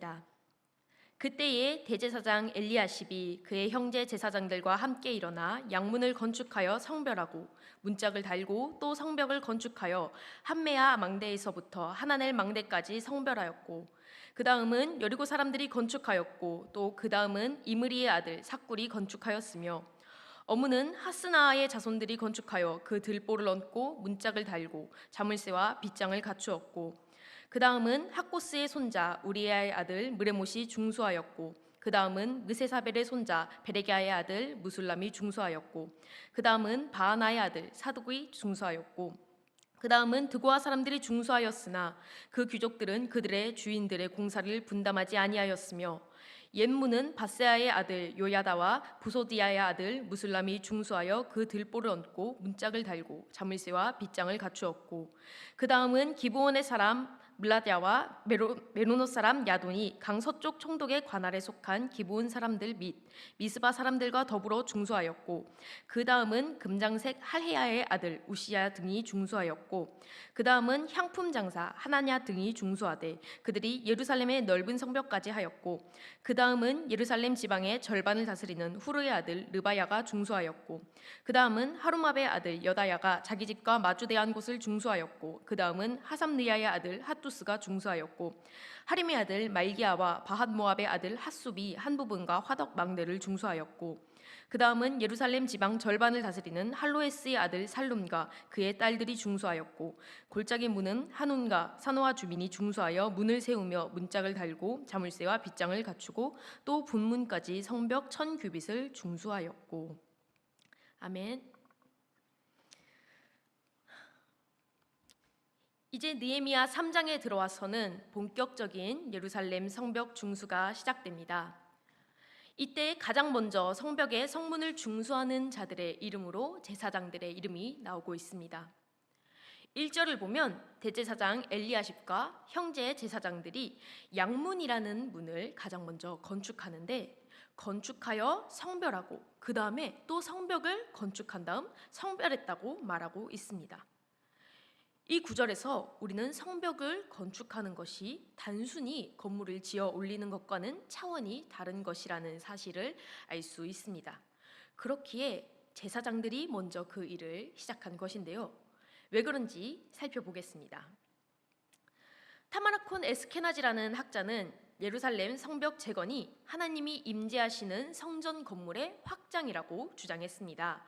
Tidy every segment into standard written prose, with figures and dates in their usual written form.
시작됩니다. 그때에 대제사장 엘리야십이 그의 형제 제사장들과 함께 일어나 양문을 건축하여 성별하고 문짝을 달고 또 성벽을 건축하여 한메아 망대에서부터 하나넬 망대까지 성별하였고 그 다음은 여리고 사람들이 건축하였고 또 그 다음은 이므리의 아들 삭굴이 건축하였으며 어무는 하스나아의 자손들이 건축하여 그 들보를 얹고 문짝을 달고 자물쇠와 빗장을 갖추었고 그 다음은 학고스의 손자 우리아의 아들 무레못이 중수하였고 그 다음은 느세사벨의 손자 베레기아의 아들 무술람이 중수하였고 그 다음은 바하나의 아들 사둑이 중수하였고 그 다음은 드고아 사람들이 중수하였으나 그 귀족들은 그들의 주인들의 공사를 분담하지 아니하였으며 옛문은 바세아의 아들 요야다와 부소디아의 아들 무술람이 중수하여 그 들보를 얹고 문짝을 달고 자물쇠와 빗장을 갖추었고 그 다음은 기브온의 사람 물라디아와 메로노 사람 야돈이 강서쪽 총독의 관할에 속한 기브온 사람들 및 미스바 사람들과 더불어 중수하였고 그 다음은 금장색 할헤야의 아들 우시야 등이 중수하였고 그 다음은 향품 장사 하나냐 등이 중수하되 그들이 예루살렘의 넓은 성벽까지 하였고 그 다음은 예루살렘 지방의 절반을 다스리는 후르의 아들 르바야가 중수하였고 그 다음은 하루마베의 아들 여다야가 자기 집과 마주대한 곳을 중수하였고 그 다음은 하삼느야의 아들 핫두스가 중수하였고 하림의 아들 말기야와 바핫모압의 아들 핫숲이 한 부분과 화덕 망대를 중수하였고 그 다음은 예루살렘 지방 절반을 다스리는 할로에스의 아들 살룸과 그의 딸들이 중수하였고 골짜기 문은 한운과 사노아 주민이 중수하여 문을 세우며 문짝을 달고 자물쇠와 빗장을 갖추고 또 분문까지 성벽 1000규빗을 중수하였고 아멘. 이제 느헤미야 3장에 들어와서는 본격적인 예루살렘 성벽 중수가 시작됩니다. 이때 가장 먼저 성벽의 성문을 중수하는 자들의 이름으로 제사장들의 이름이 나오고 있습니다. 1절을 보면 대제사장 엘리야십과 형제 제사장들이 양문이라는 문을 가장 먼저 건축하는데 건축하여 성별하고 그 다음에 또 성벽을 건축한 다음 성별했다고 말하고 있습니다. 이 구절에서 우리는 성벽을 건축하는 것이 단순히 건물을 지어 올리는 것과는 차원이 다른 것이라는 사실을 알 수 있습니다. 그렇기에 제사장들이 먼저 그 일을 시작한 것인데요. 왜 그런지 살펴보겠습니다. 타마라콘 에스케나지라는 학자는 예루살렘 성벽 재건이 하나님이 임재하시는 성전 건물의 확장이라고 주장했습니다.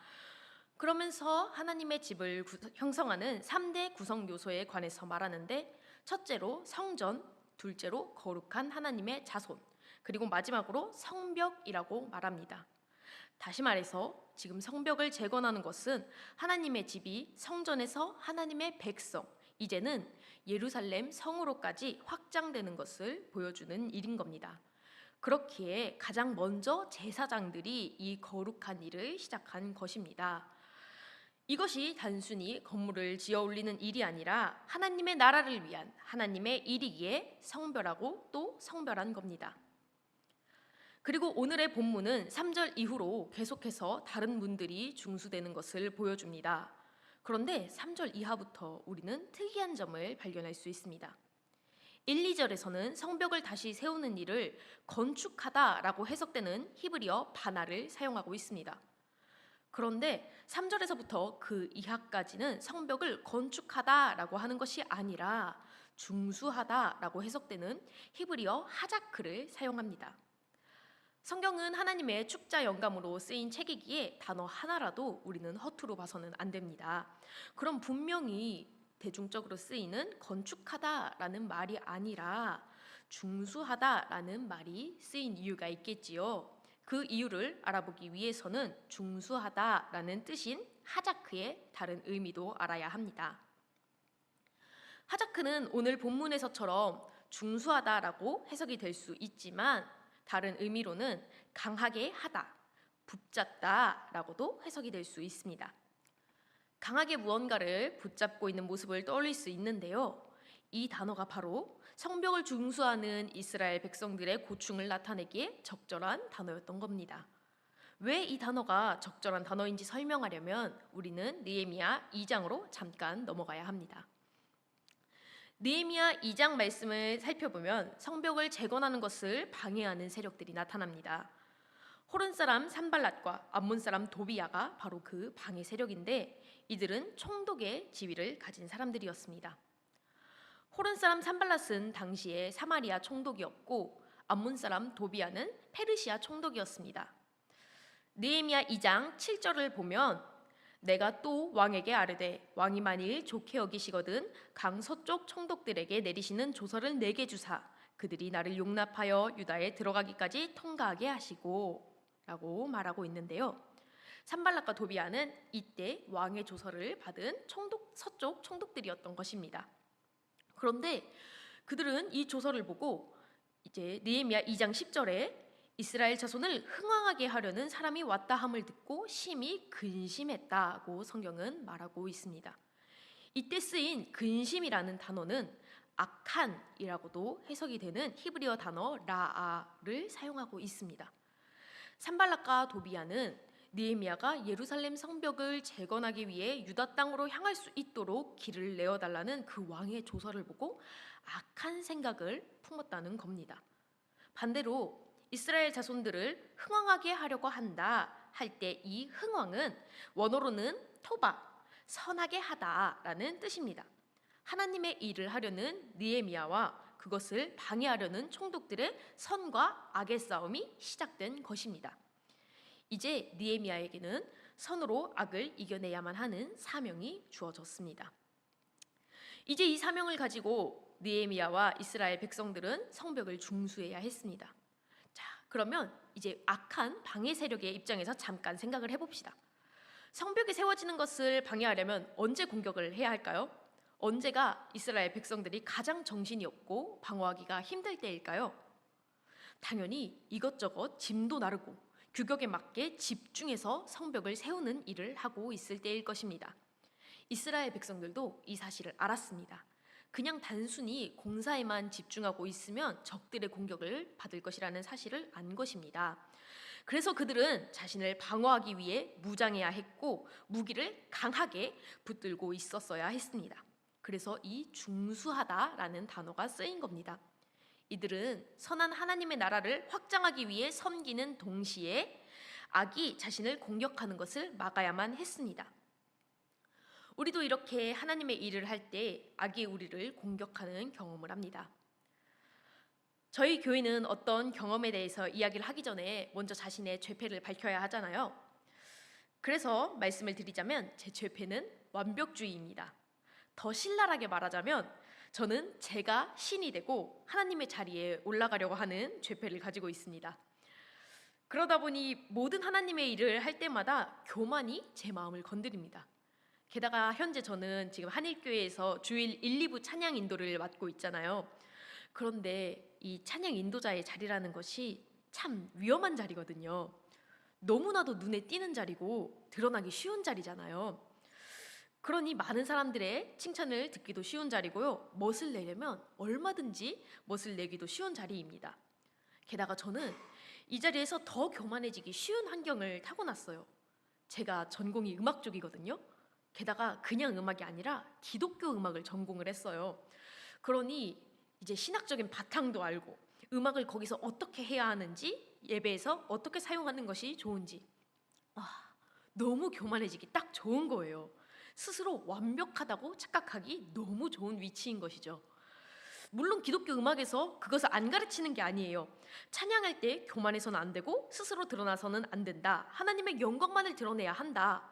그러면서 하나님의 집을 형성하는 3대 구성 요소에 관해서 말하는데 첫째로 성전, 둘째로 거룩한 하나님의 자손, 그리고 마지막으로 성벽이라고 말합니다. 다시 말해서 지금 성벽을 재건하는 것은 하나님의 집이 성전에서 하나님의 백성, 이제는 예루살렘 성으로까지 확장되는 것을 보여주는 일인 겁니다. 그렇기에 가장 먼저 제사장들이 이 거룩한 일을 시작한 것입니다. 이것이 단순히 건물을 지어 올리는 일이 아니라 하나님의 나라를 위한 하나님의 일이기에 성별하고 또 성별한 겁니다. 그리고 오늘의 본문은 3절 이후로 계속해서 다른 문들이 중수되는 것을 보여줍니다. 그런데 3절 이하부터 우리는 특이한 점을 발견할 수 있습니다. 1, 2절에서는 성벽을 다시 세우는 일을 건축하다라고 해석되는 히브리어 바나를 사용하고 있습니다. 그런데 3절에서부터 그 이하까지는 성벽을 건축하다라고 하는 것이 아니라 중수하다라고 해석되는 히브리어 하자크를 사용합니다. 성경은 하나님의 축자 영감으로 쓰인 책이기에 단어 하나라도 우리는 허투루 봐서는 안 됩니다. 그럼 분명히 대중적으로 쓰이는 건축하다라는 말이 아니라 중수하다라는 말이 쓰인 이유가 있겠지요. 그 이유를 알아보기 위해서는 중수하다라는 뜻인 하자크의 다른 의미도 알아야 합니다. 하자크는 오늘 본문에서처럼 중수하다라고 해석이 될 수 있지만 다른 의미로는 강하게 하다, 붙잡다라고도 해석이 될 수 있습니다. 강하게 무언가를 붙잡고 있는 모습을 떠올릴 수 있는데요. 이 단어가 바로 성벽을 중수하는 이스라엘 백성들의 고충을 나타내기에 적절한 단어였던 겁니다. 왜 이 단어가 적절한 단어인지 설명하려면 우리는 느헤미야 2장으로 잠깐 넘어가야 합니다. 느헤미야 2장 말씀을 살펴보면 성벽을 재건하는 것을 방해하는 세력들이 나타납니다. 호른 사람 산발랏과 암몬 사람 도비야가 바로 그 방해 세력인데 이들은 총독의 지위를 가진 사람들이었습니다. 호른 사람 산발랏은 당시에 사마리아 총독이었고 암몬 사람 도비야는 페르시아 총독이었습니다. 느헤미야 2장 7절을 보면 내가 또 왕에게 아뢰되 왕이 만일 좋게 여기시거든 강 서쪽 총독들에게 내리시는 조서를 내게 주사 그들이 나를 용납하여 유다에 들어가기까지 통과하게 하시고 라고 말하고 있는데요. 산발랏과 도비야는 이때 왕의 조서를 받은 서쪽 총독들이었던 것입니다. 그런데 그들은 이 조서를 보고 이제 느헤미야 2장 10절에 이스라엘 자손을 흥왕하게 하려는 사람이 왔다 함을 듣고 심히 근심했다고 성경은 말하고 있습니다. 이때 쓰인 근심이라는 단어는 악한이라고도 해석이 되는 히브리어 단어 라아를 사용하고 있습니다. 산발랏과 도비야는 느헤미야가 예루살렘 성벽을 재건하기 위해 유다 땅으로 향할 수 있도록 길을 내어달라는 그 왕의 조서를 보고 악한 생각을 품었다는 겁니다. 반대로 이스라엘 자손들을 흥왕하게 하려고 한다 할 때 이 흥왕은 원어로는 토바, 선하게 하다라는 뜻입니다. 하나님의 일을 하려는 느헤미야와 그것을 방해하려는 총독들의 선과 악의 싸움이 시작된 것입니다. 이제 느헤미야에게는 선으로 악을 이겨내야만 하는 사명이 주어졌습니다. 이제 이 사명을 가지고 느헤미야와 이스라엘 백성들은 성벽을 중수해야 했습니다. 자, 그러면 이제 악한 방해 세력의 입장에서 잠깐 생각을 해봅시다. 성벽이 세워지는 것을 방해하려면 언제 공격을 해야 할까요? 언제가 이스라엘 백성들이 가장 정신이 없고 방어하기가 힘들 때일까요? 당연히 이것저것 짐도 나르고 규격에 맞게 집중해서 성벽을 세우는 일을 하고 있을 때일 것입니다. 이스라엘 백성들도 이 사실을 알았습니다. 그냥 단순히 공사에만 집중하고 있으면 적들의 공격을 받을 것이라는 사실을 안 것입니다. 그래서 그들은 자신을 방어하기 위해 무장해야 했고 무기를 강하게 붙들고 있었어야 했습니다. 그래서 이 중수하다라는 단어가 쓰인 겁니다. 이들은 선한 하나님의 나라를 확장하기 위해 섬기는 동시에 악이 자신을 공격하는 것을 막아야만 했습니다. 우리도 이렇게 하나님의 일을 할 때 악이 우리를 공격하는 경험을 합니다. 저희 교회는 어떤 경험에 대해서 이야기를 하기 전에 먼저 자신의 죄패를 밝혀야 하잖아요. 그래서 말씀을 드리자면 제 죄패는 완벽주의입니다. 더 신랄하게 말하자면 저는 제가 신이 되고 하나님의 자리에 올라가려고 하는 죄패를 가지고 있습니다. 그러다 보니 모든 하나님의 일을 할 때마다 교만이 제 마음을 건드립니다. 게다가 현재 저는 지금 한일교회에서 주일 1, 2부 찬양 인도를 맡고 있잖아요. 그런데 이 찬양 인도자의 자리라는 것이 참 위험한 자리거든요. 너무나도 눈에 띄는 자리고 드러나기 쉬운 자리잖아요. 그러니 많은 사람들의 칭찬을 듣기도 쉬운 자리고요. 멋을 내려면 얼마든지 멋을 내기도 쉬운 자리입니다. 게다가 저는 이 자리에서 더 교만해지기 쉬운 환경을 타고났어요. 제가 전공이 음악 쪽이거든요. 게다가 그냥 음악이 아니라 기독교 음악을 전공을 했어요. 그러니 이제 신학적인 바탕도 알고 음악을 거기서 어떻게 해야 하는지 예배에서 어떻게 사용하는 것이 좋은지 너무 교만해지기 딱 좋은 거예요. 스스로 완벽하다고 착각하기 너무 좋은 위치인 것이죠. 물론 기독교 음악에서 그것을 안 가르치는 게 아니에요. 찬양할 때 교만해서는 안 되고 스스로 드러나서는 안 된다. 하나님의 영광만을 드러내야 한다.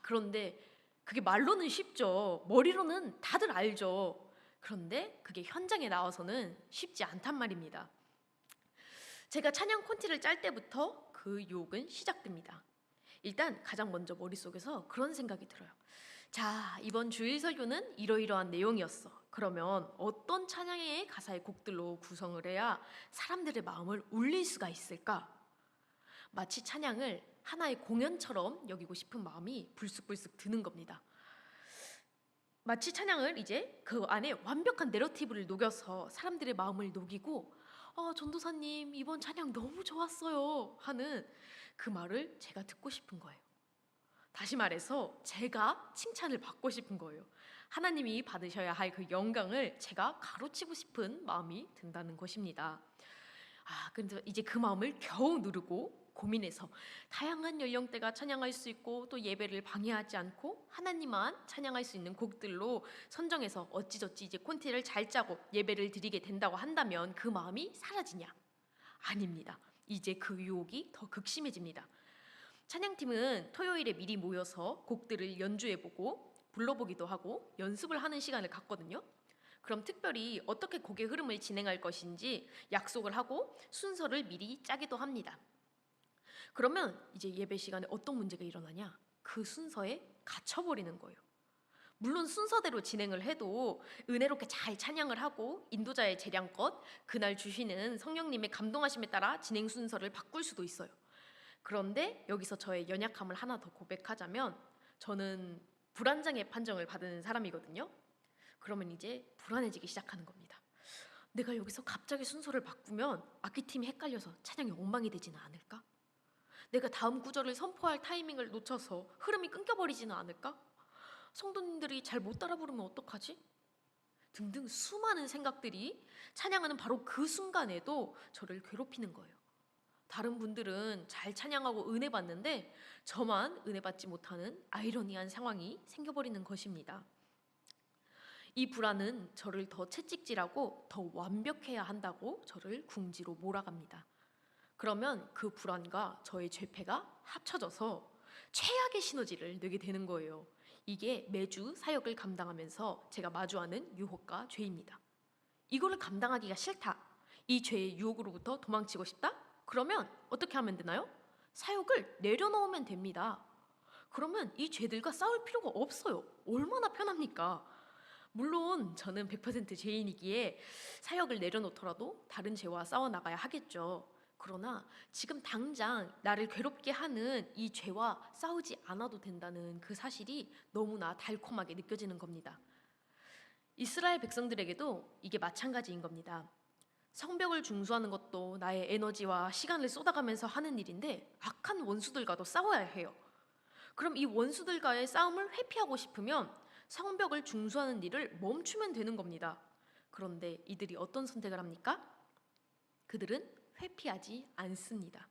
그런데 그게 말로는 쉽죠. 머리로는 다들 알죠. 그런데 그게 현장에 나와서는 쉽지 않단 말입니다. 제가 찬양 콘티를 짤 때부터 그 유혹은 시작됩니다. 일단 가장 먼저 머릿속에서 그런 생각이 들어요. 자, 이번 주일 설교는 이러이러한 내용이었어. 그러면 어떤 찬양의 가사의 곡들로 구성을 해야 사람들의 마음을 울릴 수가 있을까? 마치 찬양을 하나의 공연처럼 여기고 싶은 마음이 불쑥불쑥 드는 겁니다. 마치 찬양을 이제 그 안에 완벽한 내러티브를 녹여서 사람들의 마음을 녹이고 전도사님 이번 찬양 너무 좋았어요 하는 그 말을 제가 듣고 싶은 거예요. 다시 말해서 제가 칭찬을 받고 싶은 거예요. 하나님이 받으셔야 할 그 영광을 제가 가로치고 싶은 마음이 든다는 것입니다. 근데 이제 그 마음을 겨우 누르고 고민해서 다양한 연령대가 찬양할 수 있고 또 예배를 방해하지 않고 하나님만 찬양할 수 있는 곡들로 선정해서 어찌저찌 이제 콘티를 잘 짜고 예배를 드리게 된다고 한다면 그 마음이 사라지냐? 아닙니다. 이제 그 유혹이 더 극심해집니다. 찬양팀은 토요일에 미리 모여서 곡들을 연주해보고 불러보기도 하고 연습을 하는 시간을 갖거든요. 그럼 특별히 어떻게 곡의 흐름을 진행할 것인지 약속을 하고 순서를 미리 짜기도 합니다. 그러면 이제 예배 시간에 어떤 문제가 일어나냐? 그 순서에 갇혀버리는 거예요. 물론 순서대로 진행을 해도 은혜롭게 잘 찬양을 하고 인도자의 재량껏 그날 주시는 성령님의 감동하심에 따라 진행 순서를 바꿀 수도 있어요. 그런데 여기서 저의 연약함을 하나 더 고백하자면 저는 불안장애 판정을 받은 사람이거든요. 그러면 이제 불안해지기 시작하는 겁니다. 내가 여기서 갑자기 순서를 바꾸면 악기팀이 헷갈려서 찬양이 엉망이 되지는 않을까? 내가 다음 구절을 선포할 타이밍을 놓쳐서 흐름이 끊겨버리지는 않을까? 성도님들이 잘 못 따라 부르면 어떡하지? 등등 수많은 생각들이 찬양하는 바로 그 순간에도 저를 괴롭히는 거예요. 다른 분들은 잘 찬양하고 은혜 받는데 저만 은혜 받지 못하는 아이러니한 상황이 생겨버리는 것입니다. 이 불안은 저를 더 채찍질하고 더 완벽해야 한다고 저를 궁지로 몰아갑니다. 그러면 그 불안과 저의 죄패가 합쳐져서 최악의 시너지를 내게 되는 거예요. 이게 매주 사역을 감당하면서 제가 마주하는 유혹과 죄입니다. 이거를 감당하기가 싫다. 이 죄의 유혹으로부터 도망치고 싶다? 그러면 어떻게 하면 되나요? 사역을 내려놓으면 됩니다. 그러면 이 죄들과 싸울 필요가 없어요. 얼마나 편합니까? 물론 저는 100% 죄인이기에 사역을 내려놓더라도 다른 죄와 싸워나가야 하겠죠. 그러나 지금 당장 나를 괴롭게 하는 이 죄와 싸우지 않아도 된다는 그 사실이 너무나 달콤하게 느껴지는 겁니다. 이스라엘 백성들에게도 이게 마찬가지인 겁니다. 성벽을 중수하는 것도 나의 에너지와 시간을 쏟아가면서 하는 일인데 악한 원수들과도 싸워야 해요. 그럼 이 원수들과의 싸움을 회피하고 싶으면 성벽을 중수하는 일을 멈추면 되는 겁니다. 그런데 이들이 어떤 선택을 합니까? 그들은 회피하지 않습니다.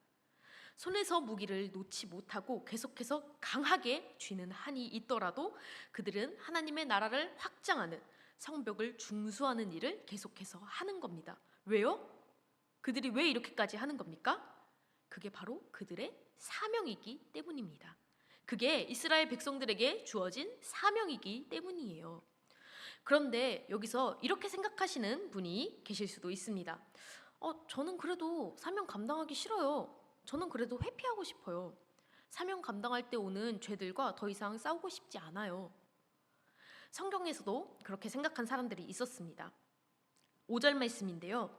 손에서 무기를 놓지 못하고 계속해서 강하게 쥐는 한이 있더라도 그들은 하나님의 나라를 확장하는 성벽을 중수하는 일을 계속해서 하는 겁니다. 왜요? 그들이 왜 이렇게까지 하는 겁니까? 그게 바로 그들의 사명이기 때문입니다. 그게 이스라엘 백성들에게 주어진 사명이기 때문이에요. 그런데 여기서 이렇게 생각하시는 분이 계실 수도 있습니다. 저는 그래도 사명 감당하기 싫어요. 저는 그래도 회피하고 싶어요. 사명 감당할 때 오는 죄들과 더 이상 싸우고 싶지 않아요. 성경에서도 그렇게 생각한 사람들이 있었습니다. 5절 말씀인데요.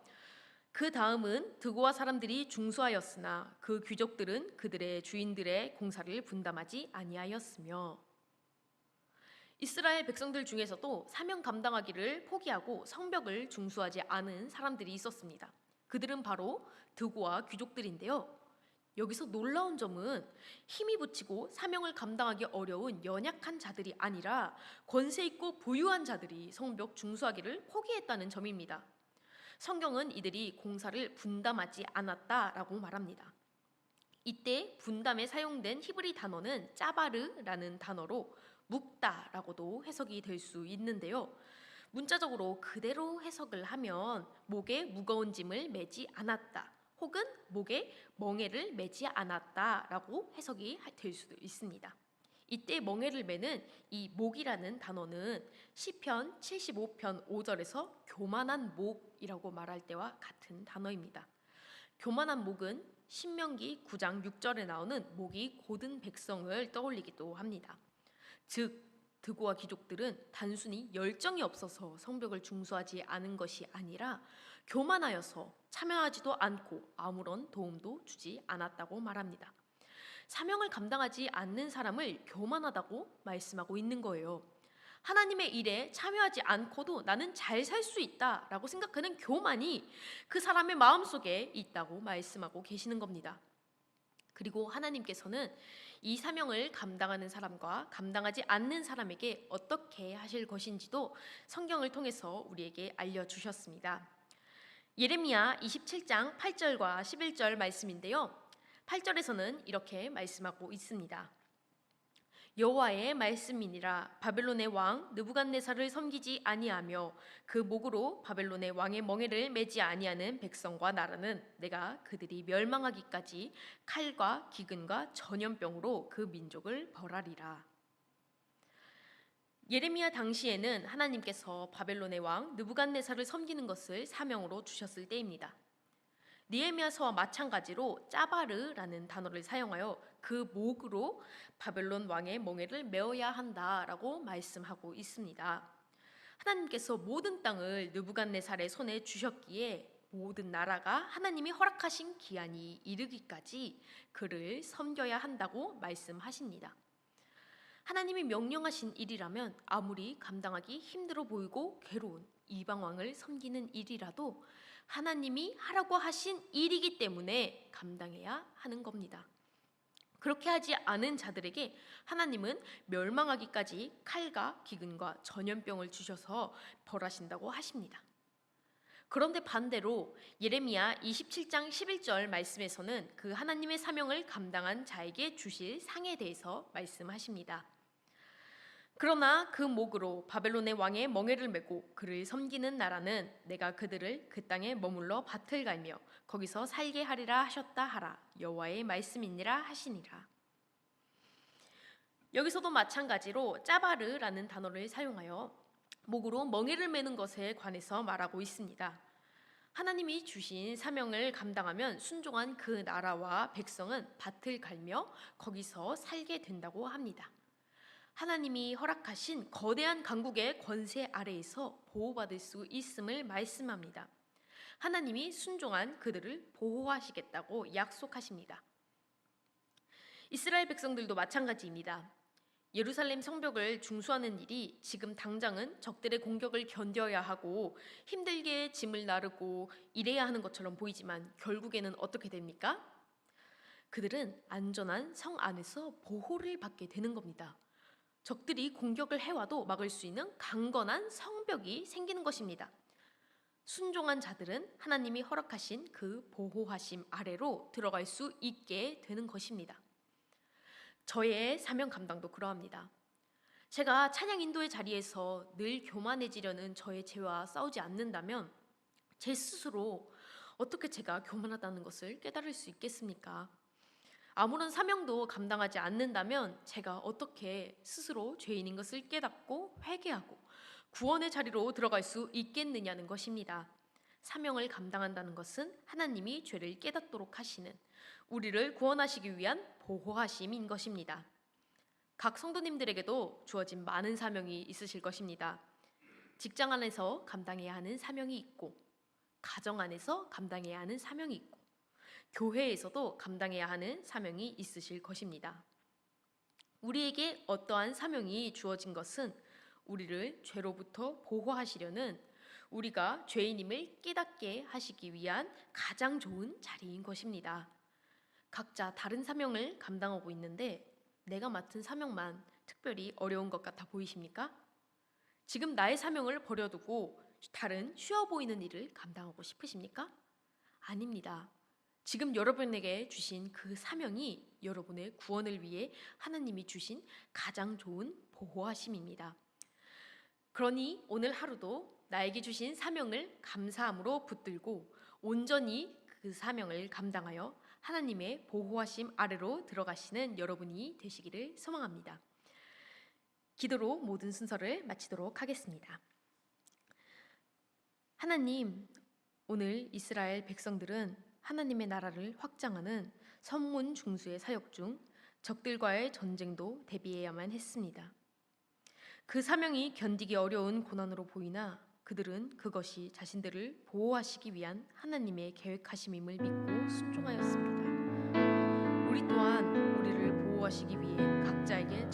그 다음은 드고아 사람들이 중수하였으나 그 귀족들은 그들의 주인들의 공사를 분담하지 아니하였으며. 이스라엘 백성들 중에서도 사명 감당하기를 포기하고 성벽을 중수하지 않은 사람들이 있었습니다. 그들은 바로 드고아 귀족들인데요. 여기서 놀라운 점은 힘이 붙이고 사명을 감당하기 어려운 연약한 자들이 아니라 권세 있고 부유한 자들이 성벽 중수하기를 포기했다는 점입니다. 성경은 이들이 공사를 분담하지 않았다라고 말합니다. 이때 분담에 사용된 히브리 단어는 짜바르라는 단어로 묶다라고도 해석이 될 수 있는데요. 문자적으로 그대로 해석을 하면 목에 무거운 짐을 메지 않았다, 혹은 목에 멍에를 메지 않았다라고 해석이 될 수도 있습니다. 이때 멍에를 매는 이 목이라는 단어는 시편 75편 5절에서 교만한 목이라고 말할 때와 같은 단어입니다. 교만한 목은 신명기 9장 6절에 나오는 목이 곧은 백성을 떠올리기도 합니다. 즉 드고아 귀족들은 단순히 열정이 없어서 성벽을 중수하지 않은 것이 아니라 교만하여서 참여하지도 않고 아무런 도움도 주지 않았다고 말합니다. 사명을 감당하지 않는 사람을 교만하다고 말씀하고 있는 거예요. 하나님의 일에 참여하지 않고도 나는 잘 살 수 있다라고 생각하는 교만이 그 사람의 마음속에 있다고 말씀하고 계시는 겁니다. 그리고 하나님께서는 이 사명을 감당하는 사람과 감당하지 않는 사람에게 어떻게 하실 것인지도 성경을 통해서 우리에게 알려주셨습니다. 예레미야 27장 8절과 11절 말씀인데요. 8절에서는 이렇게 말씀하고 있습니다. 여호와의 말씀이니라. 바벨론의 왕 느부갓네살을 섬기지 아니하며 그 목으로 바벨론의 왕의 멍에를 매지 아니하는 백성과 나라는 내가 그들이 멸망하기까지 칼과 기근과 전염병으로 그 민족을 벌하리라. 예레미야 당시에는 하나님께서 바벨론의 왕 느부갓네살을 섬기는 것을 사명으로 주셨을 때입니다. 느헤미야서와 마찬가지로 짜바르라는 단어를 사용하여 그 목으로 바벨론 왕의 멍에를 메어야 한다라고 말씀하고 있습니다. 하나님께서 모든 땅을 느부갓네살의 손에 주셨기에 모든 나라가 하나님이 허락하신 기한이 이르기까지 그를 섬겨야 한다고 말씀하십니다. 하나님이 명령하신 일이라면 아무리 감당하기 힘들어 보이고 괴로운 이방왕을 섬기는 일이라도 하나님이 하라고 하신 일이기 때문에 감당해야 하는 겁니다. 그렇게 하지 않은 자들에게 하나님은 멸망하기까지 칼과 기근과 전염병을 주셔서 벌하신다고 하십니다. 그런데 반대로 예레미야 27장 11절 말씀에서는 그 하나님의 사명을 감당한 자에게 주실 상에 대해서 말씀하십니다. 그러나 그 목으로 바벨론의 왕의 멍에를 메고 그를 섬기는 나라는 내가 그들을 그 땅에 머물러 밭을 갈며 거기서 살게 하리라 하셨다 하라. 여호와의 말씀이니라 하시니라. 여기서도 마찬가지로 짜바르라는 단어를 사용하여 목으로 멍에를 메는 것에 관해서 말하고 있습니다. 하나님이 주신 사명을 감당하면 순종한 그 나라와 백성은 밭을 갈며 거기서 살게 된다고 합니다. 하나님이 허락하신 거대한 강국의 권세 아래에서 보호받을 수 있음을 말씀합니다. 하나님이 순종한 그들을 보호하시겠다고 약속하십니다. 이스라엘 백성들도 마찬가지입니다. 예루살렘 성벽을 중수하는 일이 지금 당장은 적들의 공격을 견뎌야 하고 힘들게 짐을 나르고 일해야 하는 것처럼 보이지만 결국에는 어떻게 됩니까? 그들은 안전한 성 안에서 보호를 받게 되는 겁니다. 적들이 공격을 해와도 막을 수 있는 강건한 성벽이 생기는 것입니다. 순종한 자들은 하나님이 허락하신 그 보호하심 아래로 들어갈 수 있게 되는 것입니다. 저의 사명 감당도 그러합니다. 제가 찬양 인도의 자리에서 늘 교만해지려는 저의 죄와 싸우지 않는다면 제 스스로 어떻게 제가 교만하다는 것을 깨달을 수 있겠습니까? 아무런 사명도 감당하지 않는다면 제가 어떻게 스스로 죄인인 것을 깨닫고 회개하고 구원의 자리로 들어갈 수 있겠느냐는 것입니다. 사명을 감당한다는 것은 하나님이 죄를 깨닫도록 하시는, 우리를 구원하시기 위한 보호하심인 것입니다. 각 성도님들에게도 주어진 많은 사명이 있으실 것입니다. 직장 안에서 감당해야 하는 사명이 있고, 가정 안에서 감당해야 하는 사명이 있고, 교회에서도 감당해야 하는 사명이 있으실 것입니다. 우리에게 어떠한 사명이 주어진 것은 우리를 죄로부터 보호하시려는, 우리가 죄인임을 깨닫게 하시기 위한 가장 좋은 자리인 것입니다. 각자 다른 사명을 감당하고 있는데 내가 맡은 사명만 특별히 어려운 것 같아 보이십니까? 지금 나의 사명을 버려두고 다른 쉬워 보이는 일을 감당하고 싶으십니까? 아닙니다. 지금 여러분에게 주신 그 사명이 여러분의 구원을 위해 하나님이 주신 가장 좋은 보호하심입니다. 그러니 오늘 하루도 나에게 주신 사명을 감사함으로 붙들고 온전히 그 사명을 감당하여 하나님의 보호하심 아래로 들어가시는 여러분이 되시기를 소망합니다. 기도로 모든 순서를 마치도록 하겠습니다. 하나님, 오늘 이스라엘 백성들은 하나님의 나라를 확장하는 선문 중수의 사역 중 적들과의 전쟁도 대비해야만 했습니다. 그 사명이 견디기 어려운 고난으로 보이나 그들은 그것이 자신들을 보호하시기 위한 하나님의 계획하심임을 믿고 순종하였습니다. 우리 또한 우리를 보호하시기 위해 각자에게